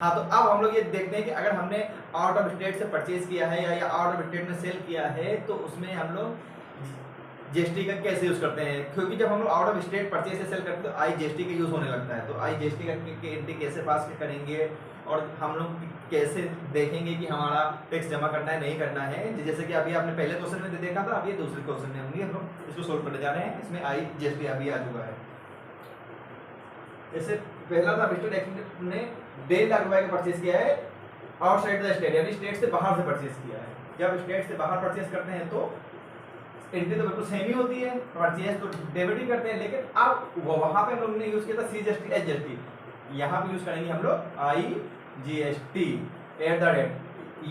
हाँ, तो अब हम लोग ये देखते हैं कि अगर हमने आउट ऑफ स्टेट से परचेज किया है या आउट ऑफ स्टेट में सेल किया है तो उसमें हम लोग जीएसटी का कैसे यूज करते हैं, क्योंकि जब हम लोग आउट ऑफ स्टेट परचेज से सेल करते हैं तो आई जीएसटी का यूज होने लगता है। तो आई जीएसटी का एंट्री कैसे पास करेंगे और हम लोग कैसे देखेंगे कि हमारा टैक्स जमा करना है नहीं करना है। जैसे कि अभी आपने पहले क्वेश्चन में देखा था, अभी दूसरे क्वेश्चन में होंगे, हम लोग इसको सोल्व करने जा रहे हैं। इसमें आई जीएसटी अभी आ चुका है। जैसे पहला था मिस्टर एक्स ने 1.5 लाख रुपए का परचेज किया है आउटसाइड द स्टेट, यानी स्टेट से बाहर से परचेज किया है। जब स्टेट से बाहर परचेज करते हैं तो एंट्री तो बिल्कुल सेम ही होती है, परचेज तो डेबिट ही करते हैं, लेकिन अब वहां पे हम लोग ने यूज किया था सीजीएसटी एचजीएसटी, यहाँ पे यूज करेंगे हम लोग I GST at the rate.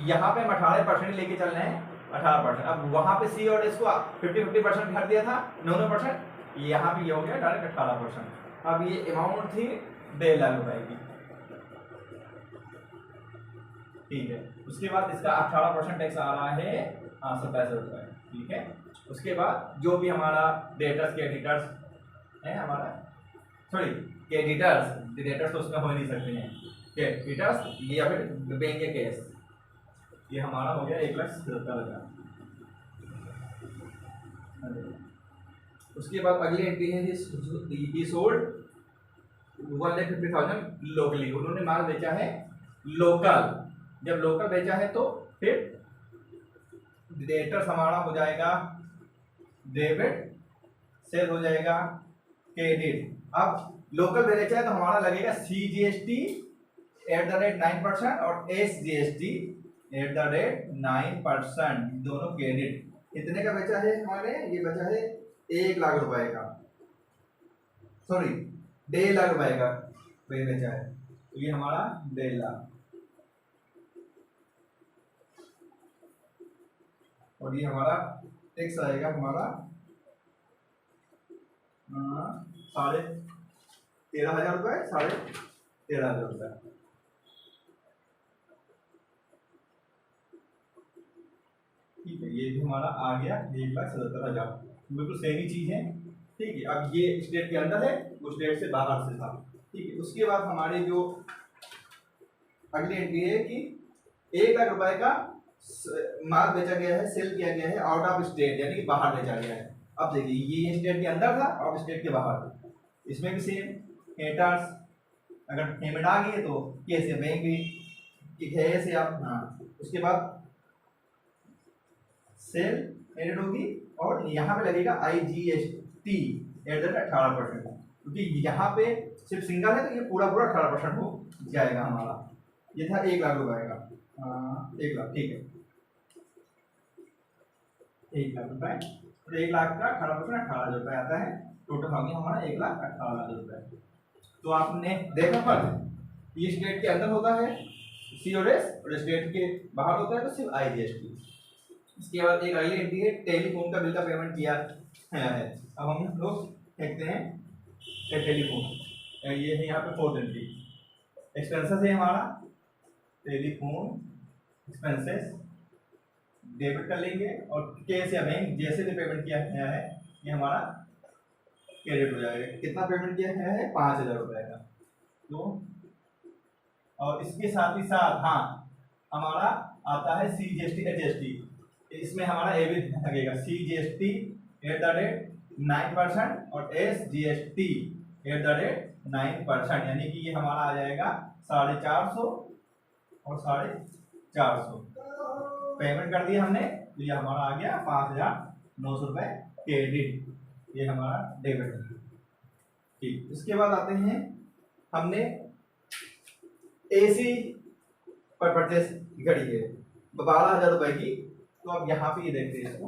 यहाँ पे हम 18% लेके चल रहे हैं, 18%। अब वहां पे सी और एस को 50-50% कर दिया था, 9%, यहाँ पे ये हो गया डायरेक्ट 18%। अब ये अमाउंट थी 1.5 लाख रुपए की, ठीक है। उसके बाद इसका 18% टैक्स आ रहा है 27 रुपए, ठीक है। उसके बाद जो भी हमारा डेटर्स क्रेडिटर्स है हमारा, सॉरी क्रेडिटर्स तो उसमें हो नहीं सकते हैं, क्रेडिटर्स ये या फिर बैंक के केस, ये हमारा हो गया 1,77,000। उसके बाद अगली एंट्री है ही सोल्ड 1,50,000 लोकली, उन्होंने माल बेचा है लोकल। जब लोकल बेचा है तो फिर डेटर्स हमारा हो जाएगा डेबिट, सेल हो जाएगा क्रेडिट। अब लोकल बेचा है तो हमारा लगेगा सीजीएसटी एट द रेट 9% और एसजीएसटी एट द रेट 9%, दोनों क्रेडिट। कितने का बेचा है हमारे, ये बचा है 1 लाख रुपए का, सॉरी 1.5 लाख रुपए का बेचा है, तो ये हमारा 1.5 लाख। और ये हमारा टैक्स आएगा हमारा 13,500 रुपए, 13,500 रुपए। ठीक है, ये भी हमारा आ गया 1,77,000, बिल्कुल सेम ही चीज है, ठीक है। अब ये स्टेट के अंदर है, वो स्टेट से बाहर से था, ठीक है। उसके बाद हमारे जो अगली एंट्री है कि 1 लाख रुपए का माल बेचा गया है, सेल किया गया है आउट ऑफ स्टेट, यानी कि बाहर बेचा गया है। अब देखिए ये स्टेट के अंदर था और स्टेट के बाहर था, इसमें भी सेम क्रेडिटर्स, अगर पेमेंट आ गई है तो कैसे बैंक भी कैसे आप, हाँ। उसके बाद सेल एडेड होगी और यहाँ पे लगेगा आईजीएसटी एट द 18%, क्योंकि यहाँ पे सिर्फ सिंगल है तो ये पूरा 18% हो जाएगा हमारा। ये था 1 लाख रुपए का, 1 लाख, ठीक है, 1 लाख रुपए, तो 1 लाख का 18% 18,000 रुपए आता है, टोटल हो गया हमारा 1,18,000 रुपए। तो आपने देखा पर ये स्टेट के अंदर होता है सी और एस, और स्टेट के बाहर होता है तो सिर्फ आईजीएसटी। इसके बाद एक अगली एंट्री है टेलीफोन का बिल का पेमेंट किया है। अब हम लोग देखते हैं टेलीफोन, ये है यहाँ पे फोर्थ एंट्री, एक्सपेंसेस है हमारा टेलीफोन एक्सपेंसेस, डेबिट कर लेंगे और कैश या बैंक जैसे भी पेमेंट किया गया है ये हमारा क्रेडिट हो जाएगा। कितना पेमेंट किया गया है 5,000 रुपए का। तो और इसके साथ ही साथ हाँ हमारा आता है सीजीएसटी एचजीएसटी, इसमें हमारा ए भी लगेगा, सीजीएसटी एट द रेट 9% और एसजीएसटी एट द रेट 9%, यानी कि ये हमारा आ जाएगा 450 और 450 पेमेंट कर दिया हमने, तो ये हमारा आ गया 5,900 रुपए क्रेडिट, ये हमारा डेबिट है, ठीक। इसके बाद आते हैं हमने एसी पर परचेस घड़ी है 12,000 रुपए की, तो अब यहाँ पे ये देखते हैं इसको,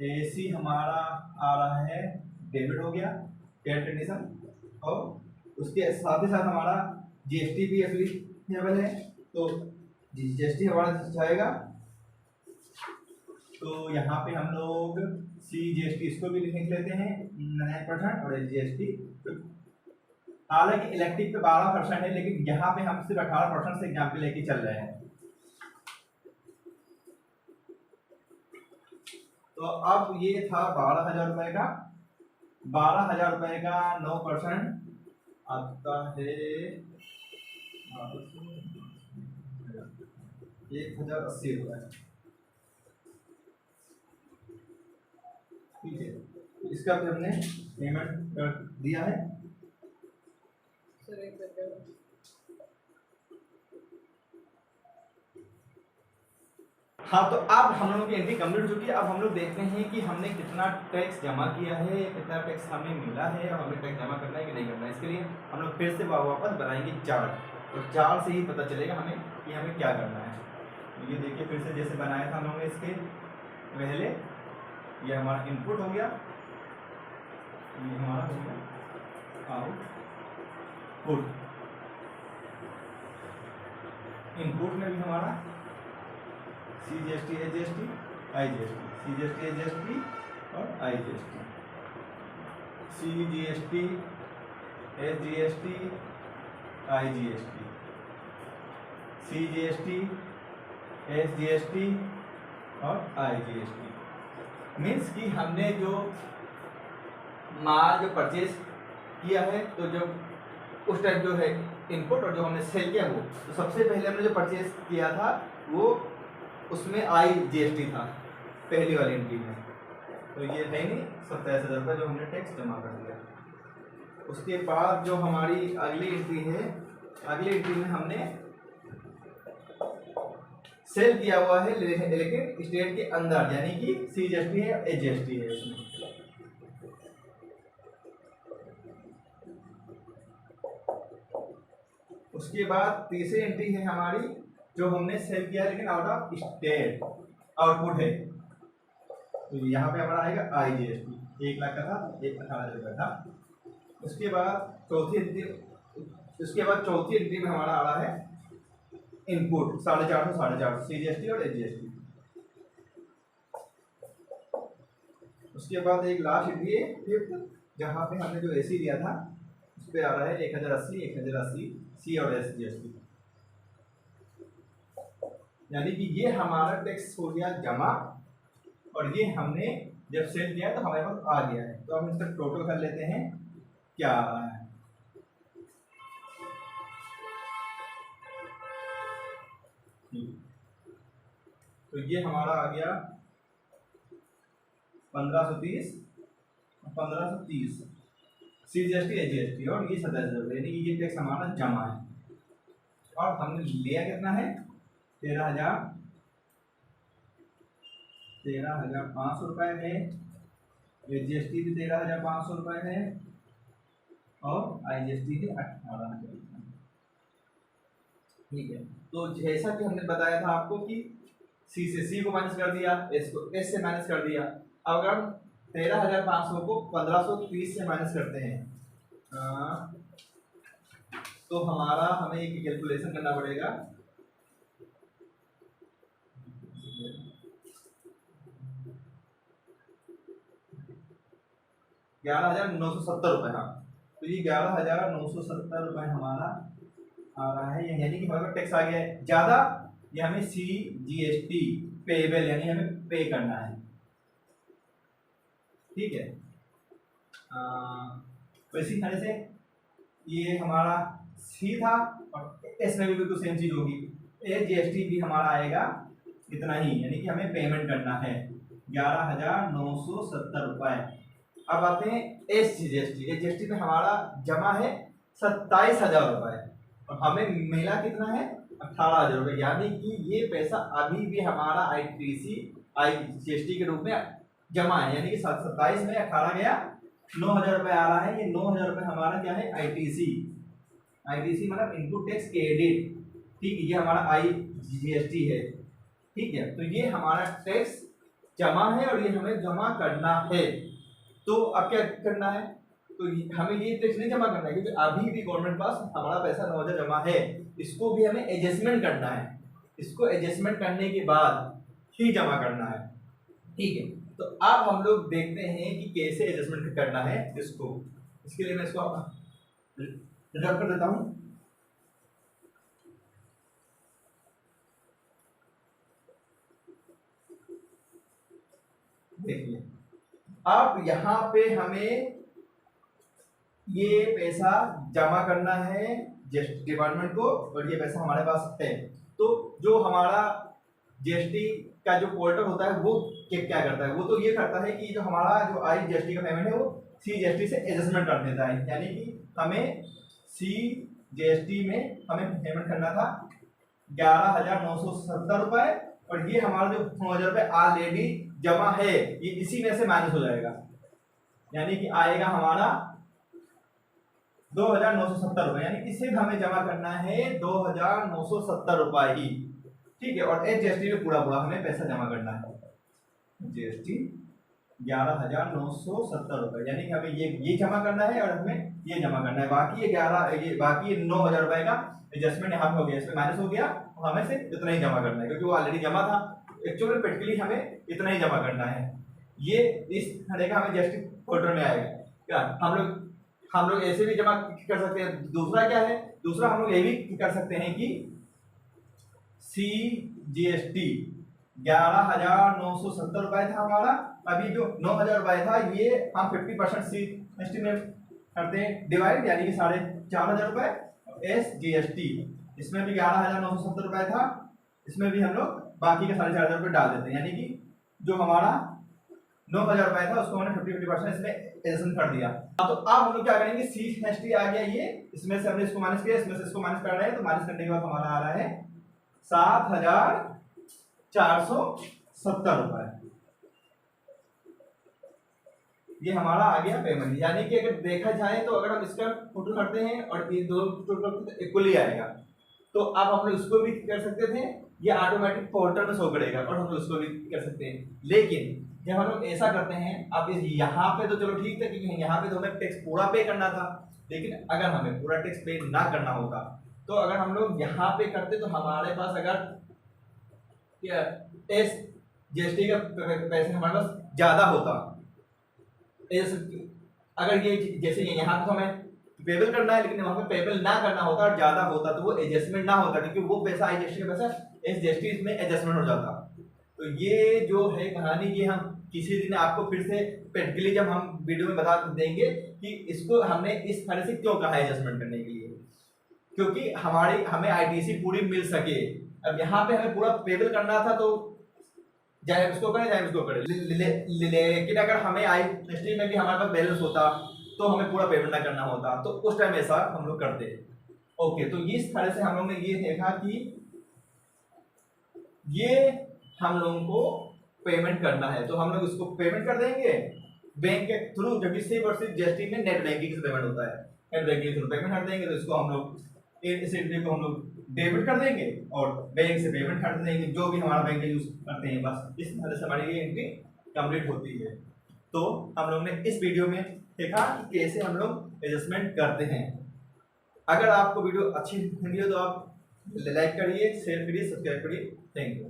एसी हमारा आ रहा है डेबिट हो गया क्रेडिट कंडीशन, और उसके साथ ही साथ हमारा जीएसटी भी एप्लीकेबल है, तो जीएसटी हमारा जाएगा, तो यहाँ पे हम लोग सीजीएसटी इसको भी लिख लेते हैं 9% और एसजीएसटी, हालांकि इलेक्टिव पे 12% है, लेकिन यहाँ पे हम सिर्फ 18% से एग्जाम्पल लेके चल रहे हैं। तो अब ये था 12,000 रुपए का, 12,000 रुपए का 9% आता है 1080 रुपये। ठीक है, इसका भी हमने पेमेंट कर दिया है। हाँ, तो अब हम लोगों की एंट्री कंप्लीट हो चुकी है। अब हम लोग देखते हैं कि हमने कितना टैक्स जमा किया है, कितना टैक्स हमें मिला है और हमें टैक्स जमा करना है कि नहीं करना है। इसके लिए हम लोग फिर से वापस बनाएंगे चार्ट, और चार्ट से ही पता चलेगा हमें कि हमें क्या करना है। तो ये देखिए, फिर से जैसे बनाया था हम लोगों ने इसके पहले, ये हमारा इनपुट हो गया, ये हमारा हो गया आउटपुट। इनपुट में भी हमारा CGST, AGST, IGST, CGST, AGST और IGST, CGST, SGST, IGST, CGST, SGST और IGST। मीन्स कि हमने जो माल जो परचेज किया है, तो जब उस टाइम जो है इनपुट और जो हमने सेल किया वो, तो सबसे पहले हमने जो परचेज किया था वो उसमें IGST था पहली वाली एंट्री में, तो ये है नहीं 27,000 रुपये जो हमने टैक्स जमा कर दिया। उसके बाद जो हमारी अगली एंट्री है, अगली एंट्री में हमने सेल किया हुआ है लेकिन स्टेट के अंदर, यानी कि CGST है, AGST है उसमें। उसके बाद तीसरी एंट्री है हमारी जो हमने सेल किया लेकिन आउट ऑफ स्टेट आउटपुट है, तो यहाँ पे हमारा आएगा IGST, 1 लाख का था, 1,18,000 का था। उसके बाद चौथी एंट्री में हमारा आ रहा है इनपुट 450 CGST और AGST। उसके बाद एक लास्ट एंट्री है फिफ्थ, जहाँ पे हमने जो AC लिया था उस पर आ रहा है 1080 C और SGST, यानी कि ये हमारा टैक्स हो गया जमा, और ये हमने जब सेल किया तो हमारे पास आ गया है। तो हम इसका टोटल कर लेते हैं क्या आ रहा है। तो ये हमारा आ गया 1530 CGST, AGST और ये 27,000 रुपये, यानी कि ये टैक्स हमारा जमा है। और हमने लिया कितना है, 13,500 रुपये है, AGST भी 13,500 रुपये है और IGST भी 18,000। ठीक है, तो जैसा कि हमने बताया था आपको कि C से C को माइनस कर दिया, S को S से माइनस कर दिया। अब अगर हम 13,500 को 1530 से माइनस करते हैं तो हमें एक कैलकुलेशन करना पड़ेगा। 11,970 रुपये। हाँ, तो ये 11,970 रुपये हमारा आ रहा है, यानी कि हमारे टैक्स आ गया है ज़्यादा। ये हमें CGST पेबल, यानी हमें पे करना है। ठीक है, तो इसी तरह से ये हमारा C था और S में भी बिल्कुल सेम चीज़ होगी। AGST भी हमारा आएगा इतना ही, यानी कि हमें पेमेंट करना है 11,970 रुपये। अब आते हैं SGST में हमारा जमा है 27,000 रुपये और हमें मिला कितना है 18,000 रुपये, यानी कि ये पैसा अभी भी हमारा IGST के रूप में जमा है, यानी कि 27 में 18 गया 9,000 रुपये आ रहा है। ये 9,000 रुपये हमारा क्या है, ITC मतलब इनपुट टैक्स क्रेडिट। ठीक है, ये हमारा IGST है। ठीक है, तो ये हमारा टैक्स जमा है और ये हमें जमा करना है। तो अब क्या करना है, तो हमें ये टैक्स नहीं जमा करना है क्योंकि अभी भी गवर्नमेंट पास हमारा पैसा 9,000 जमा है, इसको भी हमें एडजस्टमेंट करना है। इसको एडजस्टमेंट करने के बाद ही जमा करना है। ठीक है, तो अब हम लोग देखते हैं कि कैसे एडजस्टमेंट करना है इसको। इसके लिए मैं इसको रब कर देता हूं। देखिए, अब यहाँ पे हमें ये पैसा जमा करना है जीएसटी डिपार्टमेंट को और ये पैसा हमारे पास है। तो जो हमारा जीएसटी का जो पोर्टल होता है वो क्या करता है, वो तो ये करता है कि जो हमारा जो आई जीएसटी का पेमेंट है वो सीजीएसटी से एडजस्टमेंट कर देता है। यानी कि हमें सीजीएसटी में हमें पेमेंट करना था 11,970 रुपए और ये हमारा जो 9,000 रुपये ऑलरेडी जमा है ये इसी में से माइनस हो जाएगा, यानी कि आएगा हमारा 2,970 रुपए, यानी इसे हमें जमा करना है 2,970 रुपए ही। ठीक है, और जीएसटी में पूरा पूरा हमें पैसा जमा करना है, जीएसटी 11,970 रुपए, यानी कि हमें ये जमा करना है और हमें ये जमा करना है। बाकी ये बाकी 9,000 रुपए का एडजस्टमेंट यहाँ पे हो गया, इसमें माइनस हो गया, तो हमें से इतना ही जमा करना है क्योंकि वो ऑलरेडी जमा था। एक्चुअली प्रैक्टिकली हमें इतना ही जमा करना है। ये इस तरह का हमें जीएसटी पोर्टल में आएगा। क्या हम लोग ऐसे भी जमा कर सकते हैं। दूसरा क्या है, दूसरा हम लोग ये भी कर सकते हैं कि सीजीएसटी 11,970 रुपए था हमारा, अभी जो 9,000 रुपए था ये हम 50% सीजीएसटी में करते हैं डिवाइड, यानी कि 4,500 रुपए एसजीएसटी, इसमें भी 11,970 रुपए था, इसमें भी हम लोग बाकी के 4,500 रुपए डाल देते हैं, यानी कि जो हमारा 9,000 रुपए था उसको हमने 50% इसमें एडजस्ट कर दिया। तो अब हम लोग क्या करेंगे, सीजीएसटी आ गया ये, इसमें से हमने इसको माइनस किया, इसमें से इसको माइनस कर रहे हैं, तो माइनस करने के बाद हमारा आ रहा है 7,470 रुपए। ये हमारा आ गया पेमेंट, यानी कि अगर देखा जाए तो अगर हम इसका टोटल करते हैं और ये दो टोटल इक्वली आएगा, तो अब हम लोग इसको भी कर सकते थे, ये ऑटोमेटिक पोर्टल में शो करेगा और हम लोग इसको भी कर सकते हैं। लेकिन जब हम लोग ऐसा करते हैं, अब इस यहाँ पे तो चलो ठीक था क्योंकि यहाँ पे तो हमें टैक्स पूरा पे करना था, लेकिन अगर हमें पूरा टैक्स पे ना करना होता तो अगर हम लोग यहाँ पे करते तो हमारे पास अगर एस जीएसटी का पैसे हमारे पास ज्यादा होता, अगर ये जैसे यहाँ पे हमें पेबल करना है लेकिन वहां पे पेबल ना करना होता और ज्यादा होता तो वो एडजस्टमेंट ना होता, क्योंकि वो पैसा आई जीएसटी का पैसा एस जीएसटी में एडजस्टमेंट हो जाता। तो ये जो है कहानी, ये हम किसी दिन आपको फिर से प्रैक्टिकली जब हम वीडियो में बता देंगे कि इसको हमने इस तरह से क्यों कहा एडजस्टमेंट करने के लिए, क्योंकि हमें आईटीसी पूरी मिल सके। अब यहाँ पे हमें पूरा पेबल करना था तो चाहे उसको करें चाहे उसको करें, लेकिन अगर हमें आईटीसी में भी हमारे पास बैलेंस होता तो हमें पूरा पेमेंट ना करना होता, तो उस टाइम ऐसा हम लोग करते। ओके, तो इस तरह से हम लोग ने ये देखा कि ये हम लोगों को पेमेंट करना है, तो हम लोग इसको पेमेंट कर देंगे बैंक के थ्रू, जबकि सिर्फ और सिर्फ जीएसटी में नेट बैंकिंग से पेमेंट होता है, नेट बैंकिंग के थ्रू पेमेंट कर देंगे, तो इसको हम लोग इस एंट्री को हम लोग डेबिट कर देंगे और बैंक से पेमेंट कर देंगे, जो भी हमारा बैंक यूज करते हैं। बस इस तरह से हमारी ये एंट्री कंप्लीट होती है। तो हम लोग ने इस वीडियो में देखा कि कैसे हम लोग एडजस्टमेंट करते हैं। अगर आपको वीडियो अच्छी लगी हो तो आप लाइक करिए, शेयर करिए, सब्सक्राइब करिए। Thank you.